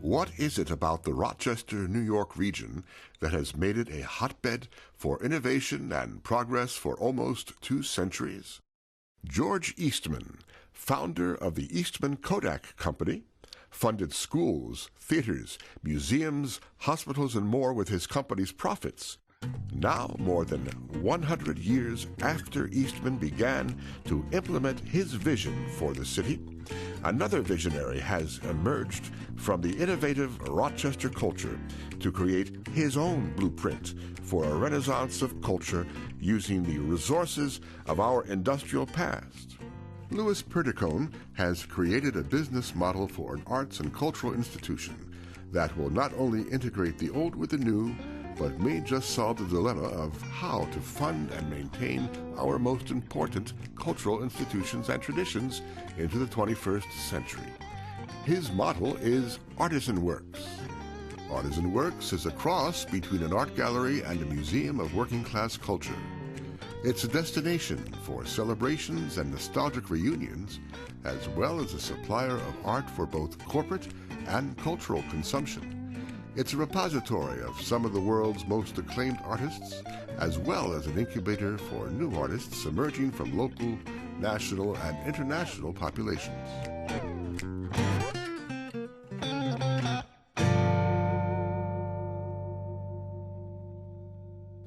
What is it about the Rochester, New York region that has made it a hotbed for innovation and progress for almost 2 centuries? George Eastman, founder of the Eastman Kodak Company, funded schools, theaters, museums, hospitals, and more with his company's profits. Now, more than 100 years after Eastman began to implement his vision for the city, another visionary has emerged from the innovative Rochester culture to create his own blueprint for a renaissance of culture using the resources of our industrial past. Louis Perticone has created a business model for an arts and cultural institution that will not only integrate the old with the new, but may just solve the dilemma of how to fund and maintain our most important cultural institutions and traditions into the 21st century. His model is Artisan Works. Artisan Works is a cross between an art gallery and a museum of working-class culture. It's a destination for celebrations and nostalgic reunions, as well as a supplier of art for both corporate and cultural consumption. It's a repository of some of the world's most acclaimed artists, as well as an incubator for new artists emerging from local, national, and international populations.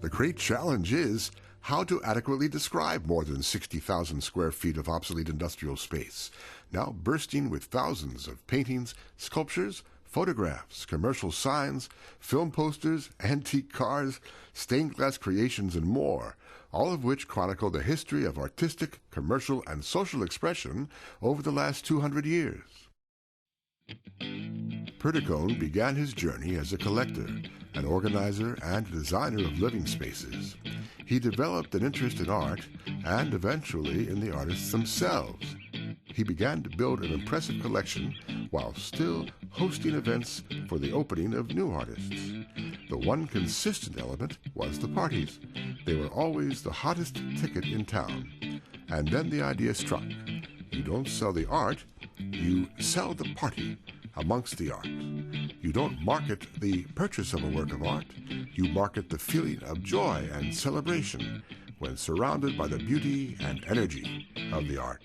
The great challenge is how to adequately describe more than 60,000 square feet of obsolete industrial space, now bursting with thousands of paintings, sculptures, photographs, commercial signs, film posters, antique cars, stained glass creations, and more, all of which chronicle the history of artistic, commercial, and social expression over the last 200 years. Perticone began his journey as a collector, an organizer, and designer of living spaces. He developed an interest in art and eventually in the artists themselves. He began to build an impressive collection while still hosting events for the opening of new artists. The one consistent element was the parties. They were always the hottest ticket in town. And then the idea struck. You don't sell the art, you sell the party amongst the art. You don't market the purchase of a work of art, you market the feeling of joy and celebration when surrounded by the beauty and energy of the art.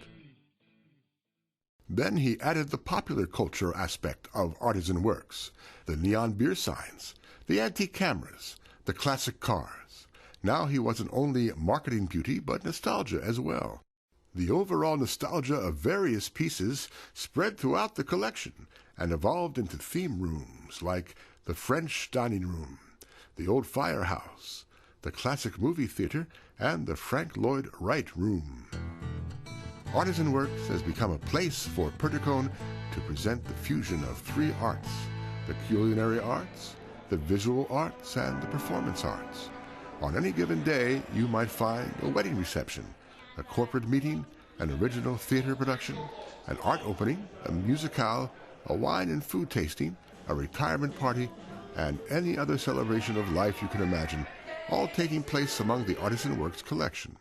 Then he added the popular culture aspect of Artisan Works, the neon beer signs, the antique cameras, the classic cars. Now he wasn't only marketing beauty, but nostalgia as well. The overall nostalgia of various pieces spread throughout the collection and evolved into theme rooms like the French dining room, the old firehouse, the classic movie theater, and the Frank Lloyd Wright room. Artisan Works has become a place for Perticone to present the fusion of 3 arts, the culinary arts, the visual arts, and the performance arts. On any given day, you might find a wedding reception, a corporate meeting, an original theater production, an art opening, a musicale, a wine and food tasting, a retirement party, and any other celebration of life you can imagine, all taking place among the Artisan Works collection.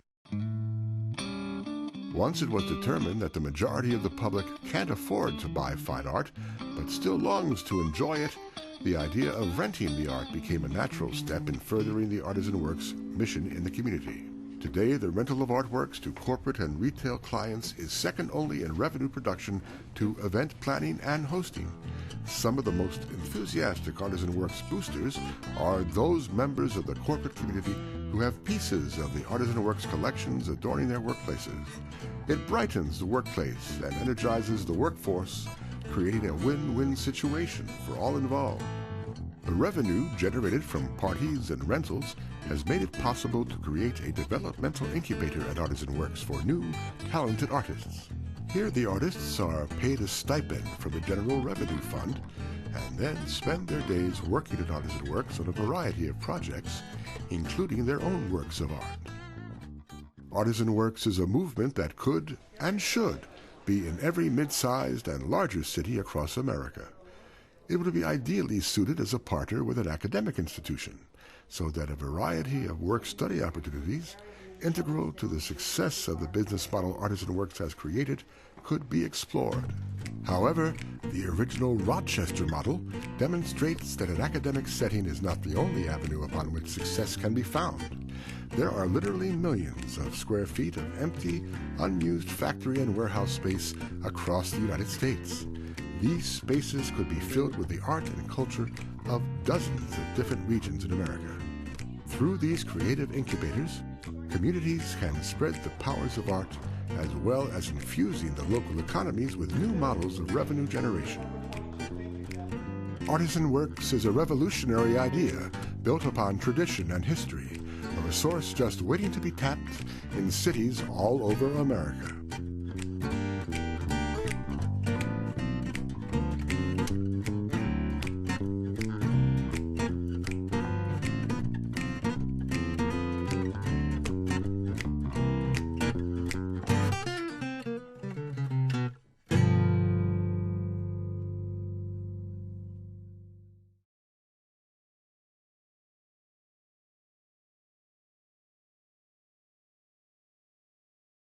Once it was determined that the majority of the public can't afford to buy fine art, but still longs to enjoy it, the idea of renting the art became a natural step in furthering the Artisan Works mission in the community. Today, the rental of artworks to corporate and retail clients is second only in revenue production to event planning and hosting. Some of the most enthusiastic Artisan Works boosters are those members of the corporate community who have pieces of the Artisan Works collections adorning their workplaces. It brightens the workplace and energizes the workforce, creating a win-win situation for all involved. The revenue generated from parties and rentals has made it possible to create a developmental incubator at Artisan Works for new, talented artists. Here the artists are paid a stipend from the General Revenue Fund and then spend their days working at Artisan Works on a variety of projects, including their own works of art. Artisan Works is a movement that could and should be in every mid-sized and larger city across America. It would be ideally suited as a partner with an academic institution, so that a variety of work-study opportunities, integral to the success of the business model Artisan Works has created, could be explored. However, the original Rochester model demonstrates that an academic setting is not the only avenue upon which success can be found. There are literally millions of square feet of empty, unused factory and warehouse space across the United States. These spaces could be filled with the art and culture of dozens of different regions in America. Through these creative incubators, communities can spread the powers of art as well as infusing the local economies with new models of revenue generation. Artisan Works is a revolutionary idea built upon tradition and history, a resource just waiting to be tapped in cities all over America.